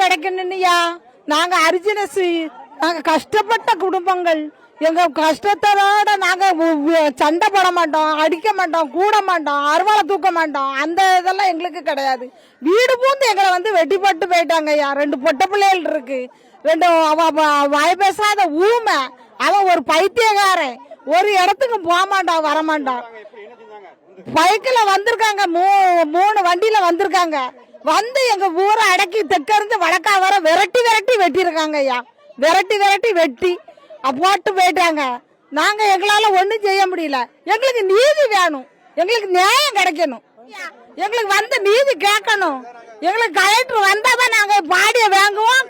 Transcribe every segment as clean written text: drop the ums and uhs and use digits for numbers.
கிடைக்கணும்யா. நாங்க அரிஜினஸ், நாங்க கஷ்டப்பட்ட குடும்பங்கள். எங்க கஷ்டத்தோட நாங்க சண்டை போட மாட்டோம், அடிக்க மாட்டோம், கூட மாட்டோம், அருவாளை தூக்க மாட்டோம். அந்த இதெல்லாம் எங்களுக்கு கிடையாது. வீடு பூந்து எங்களை வெட்டி போட்டு போயிட்டாங்க ஐயா. 2 பொட்ட பிள்ளைகள் இருக்கு. 2 வாய் பேசாத ஊமை. அவன் ஒரு பைத்தியக்காரன். ஒரு இடத்துக்கு போக மாட்டான், வரமாட்டான். பைக்கில் வந்திருக்காங்க, 3 வண்டியில வந்திருக்காங்க. வந்து எங்க ஊரை அடக்கி தெற்க இருந்து வடக்கா வர விரட்டி வெட்டியிருக்காங்க ஐயா. விரட்டி வெட்டி போட்டு போயிட்டாங்க. நாங்க எங்களால ஒண்ணும் செய்ய முடியல. எங்களுக்கு நீதி வேணும், எங்களுக்கு நியாயம் கிடைக்கணும், எங்களுக்கு நீதி கேட்கணும். எங்களுக்கு கலெக்டர் வந்தாதான் நாங்க பாடிய வாங்குவோம்.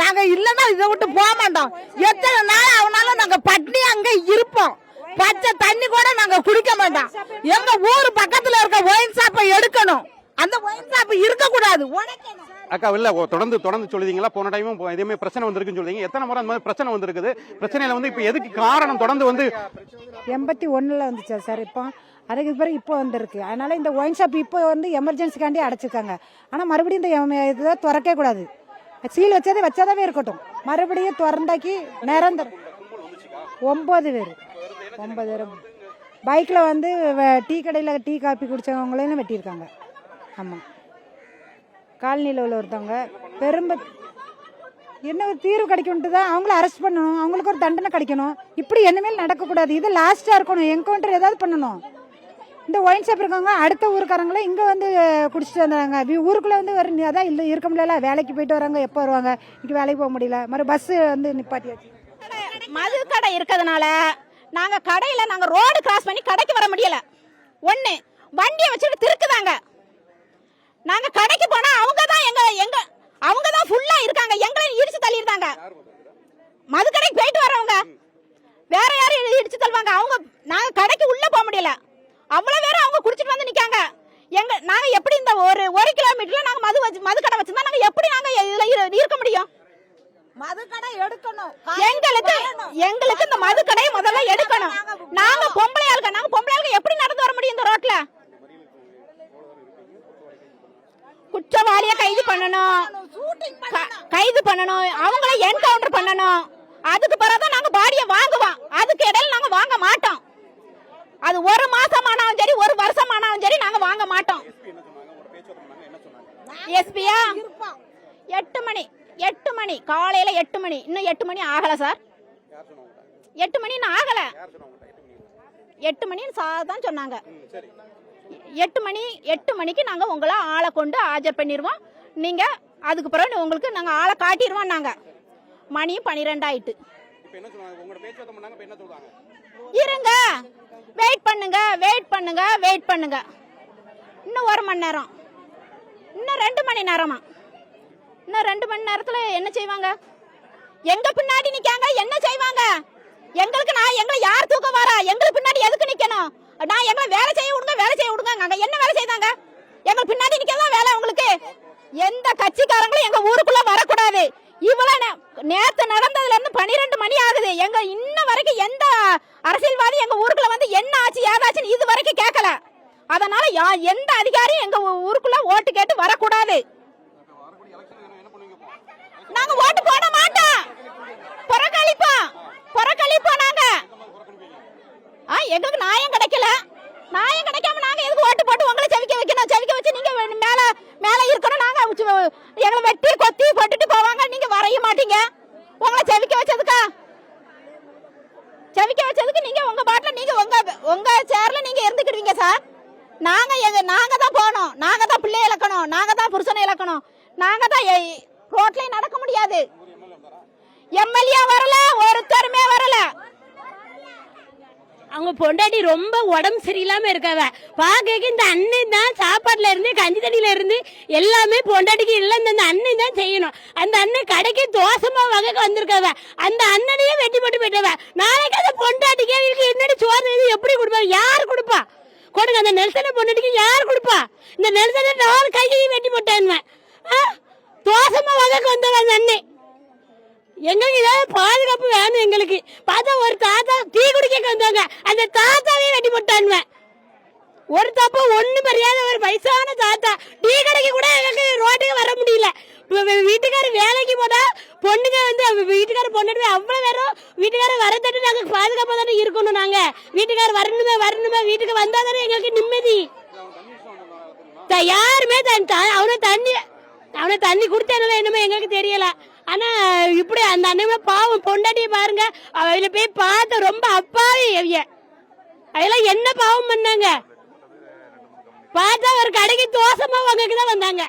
நாங்க இல்லன்னா இதை விட்டு போக மாட்டோம். எத்தனை நாள் ஆனாலும் நாங்க பட்னி அங்க இருப்போம். பச்சை தண்ணி கூட நாங்க குடிக்க மாட்டோம். எங்க ஊர் பக்கத்துல இருக்க ஒயின் ஷாப்பை எடுக்கணும். அந்த ஒயின் ஷாப் இருக்க கூடாது. அக்கா இல்ல தொடர்ந்து சொல்லுவீங்களா? போன டைமும் இதே மாதிரி பிரச்சனை வந்திருக்குன்னு சொல்லுவீங்க. எத்தனை முறை அந்த மாதிரி பிரச்சனை வந்திருக்குது? பிரச்சனையில இப்ப எதுக்கு காரணம்? தொடர்ந்து 81ல வந்துச்சா சார். இப்போ அதுக்கு பிறகு இப்போ வந்திருக்கு. அதனால இந்த ஒயின் ஷாப் இப்போ எமர்ஜென்சிக்காண்டி அடைச்சிருக்காங்க. ஆனா மறுபடியும் இந்த இதை திறக்க கூடாது. சீல் வச்சதாவே இருக்கட்டும். மறுபடியும் திறந்தாக்கி நிரந்தரம் 9 பேர் பைக்கில் டீ கடையில் டீ காப்பி குடிச்சவங்களையும் வெட்டியிருக்காங்க. ஆமாம், காலனியில் உள்ள ஒருத்தவங்க என்ன ஒரு தீர்வு கிடைக்கும்ட்டு தான் அவங்கள அரெஸ்ட் பண்ணணும். அவங்களுக்கு ஒரு தண்டனை கிடைக்கணும். இப்படி இனிமேல் நடக்கக்கூடாது. இது லாஸ்ட்டாக இருக்கணும். என்கவுண்டர் ஏதாவது பண்ணணும். இந்த ஒயின் ஷாப் இருக்கவங்க அடுத்த ஊருக்காரங்களே இங்கே குடிச்சிட்டு வந்தாங்க. ஊருக்குள்ளே ஒரு அதான் இல்லை இருக்க முடியல. வேலைக்கு போயிட்டு வராங்க. எப்போ வருவாங்க? இங்கே வேலைக்கு போக முடியல. பஸ்ஸு நிப்பாட்டியாச்சு. மது கடை இருக்கிறதுனால நாங்கள் கடையில் நாங்கள் ரோடு கிராஸ் பண்ணி கடைக்கு வர முடியல. ஒன்று வண்டியை வச்சுட்டு திருக்குதாங்க. நாங்கள் கடைக்கு போனால் அவங்க தான் ஃபுல்லாக இருக்காங்க. எங்களையும் இடிச்சு தள்ளியிருந்தாங்க. மது கடைக்கு போயிட்டு வரவங்க வேற யாரும் இடிச்சு தள்ளுவாங்க. நாங்கள் கடைக்கு உள்ளே போக முடியல. அவ்வளோ பேரும் அவங்க குடிச்சிட்டு வந்து நிற்காங்க. நாங்கள் எப்படி இந்த ஒரு கிலோமீட்டரில் நாங்கள் மது கடை வச்சுருந்தா நாங்கள் எப்படி நாங்கள் இதில் இருக்க முடியும்? மது கடை எடுக்கணும். எங்களுக்கு இந்த மது கடையை முதல்ல எடுக்கணும். நாங்க பொம்பளை ஆளுங்க எப்படி நடந்து வர முடியும் இந்த ரோட்ல? குற்றவாளியை கைது பண்ணணும், அவங்கள என்கவுண்டர் பண்ணணும். அதுக்கு பிறகுதான் நாங்க பாடியை வாங்குவோம். அதுக்கு இடையில நாங்க வாங்க மாட்டோம். அது 1 மாசம் ஆனாலும் சரி, 1 வருஷம் ஆனாலும் சரி, நாங்க வாங்க மாட்டோம். எஸ்பியா 8 மணி காலையில 8 மணி. இன்னும் 8 மணி ஆகல சார். 8 மணி இன்னும் ஆகல. 8 மணின்னு சார் தான் சொன்னாங்க. 8 மணிக்கு நாங்க உங்களை ஆளை கொண்டு ஆஜர் பண்ணிடுவோம். நீங்க அதுக்கு பிறகு உங்களுக்கு நாங்க ஆளை காட்டிடுவோம். நாங்க மணியும் 12 ஆயிட்டு. இருங்க, வெயிட் பண்ணுங்க. இன்னும் 1 மணி நேரம், இன்னும் 2 மணி நேரமா? இன்னும் 2 மணி நேரத்துல என்ன செய்வாங்க? எங்க பின்னாடி நிக்காங்க. என்ன செய்வாங்க? எங்களை யார் தூக்க வரா? எங்களுக்கு பின்னாடி எதுக்கு நிக்கணும்? நான் எங்களை வேலை செய்ய விடுங்க. என்ன வேலை செய்தாங்க? எங்க பின்னாடி நிக்கதான் வேலை உங்களுக்கு? எந்த கட்சிக்காரங்களும் எங்க ஊருக்குள்ள வரக்கூடாது. இவ்வளவு நேத்து நடந்ததுல இருந்து 12 மணி ஆகுது. இன்ன வரைக்கும் எந்த அரசியல்வாதி எங்க ஊருக்குள்ள வந்து என்ன ஆச்சு ஏதாச்சுன்னு இது வரைக்கும் கேட்கல. அதனால எந்த அதிகாரியும் எங்க ஊருக்குள்ள ஓட்டு கேட்டு வரக்கூடாது. நாங்க ஓட்டு போட மாட்டோம். புறக்கணிப்போம் நாங்க. எங்களுக்கு நியாயம் கிடைக்காம நாங்க எதுக்கு ஓட்டு போட்டு உங்களை செவிக்க வச்சு நீங்க மேல இருக்கணும். நாங்க எங்களை வெட்டி கொத்தி போட்டுட்டு போவாங்க. நீங்க வரைய மாட்டீங்க. உங்களை செவிக்க வச்சதுக்கு நீங்க உங்க பாட்டுல நீங்க உங்க சேர்ல நீங்க இருந்துக்கிடுவீங்க சார். நாங்க தான் போனோம். நாங்க தான் பிள்ளை இழக்கணும். நாங்க தான் புருஷனை இழக்கணும். நாங்க தான் ரோட்ல நடக்க முடியாது. எம்எல்ஏ வரல, ஒருத்தருமே வரல. அவங்க பொண்டாட்டி ரொம்ப உடம்பு சரியில்லாம இருக்காவ. பாக்க இந்த அண்ணன் தான் சாப்பாட்டுல இருந்து கஞ்சி தண்ணியில இருந்து எல்லாமே பொண்டாட்டிக்கு எல்லாம் இந்த அண்ணன் தான் செய்யணும். அந்த அண்ணன் கடைக்கு தோசமா வகைக்கு வந்திருக்காவ. அந்த அண்ணனையே வெட்டி போட்டு போயிட்டவ. நாளைக்கு அந்த பொண்டாட்டிக்கு என்னடி சோறு எப்படி கொடுப்பா? யார் கொடுப்பா? கொடுங்க. அந்த நெல்சனை பொண்டாட்டிக்கு யார் கொடுப்பா? இந்த நெல்சனை நான் கையையும் வெட்டி போட்டேன். தோசமா வகைக்கு வந்தவன் அந்த அண்ணன். எங்களுக்கு ஏதாவது பாதுகாப்பு வேணும். எங்களுக்கு பார்த்தா ஒரு தாத்தா டீ குடிக்க வந்தாங்க. அந்த தாத்தாவே வெட்டி போட்டானுவேன். ஒரு தப்பு ஒண்ணு தெரியாத ஒரு வயசான தாத்தா டீ கடைக்கு கூட எங்களுக்கு ரோட்டுக்கு வர முடியல. வீட்டுக்காரர் வேலைக்கு போனா பொண்ணுங்க வந்து வீட்டுக்காரர் பொண்ணு அவ்வளவு நேரம் வீட்டுக்காரர் வரத்தட்டு நாங்க பாதுகாப்பா தானே இருக்கணும். நாங்க வீட்டுக்காரர் வரணுமே வீட்டுக்கு வந்தா தானே எங்களுக்கு நிம்மதி. யாருமே அவனை தண்ணி கொடுத்தா என்னமோ எங்களுக்கு தெரியல. ஆனா இப்படி அந்த அண்ணன் பாவம் பொண்டாட்டிய பாருங்க, அவளை போய் பார்த்து ரொம்ப அப்பாவி. அதெல்லாம் என்ன பாவம் பண்ணாங்க? பார்த்தா ஒரு கடைக்கு தோசை மாவு வாங்கதான் வந்தாங்க.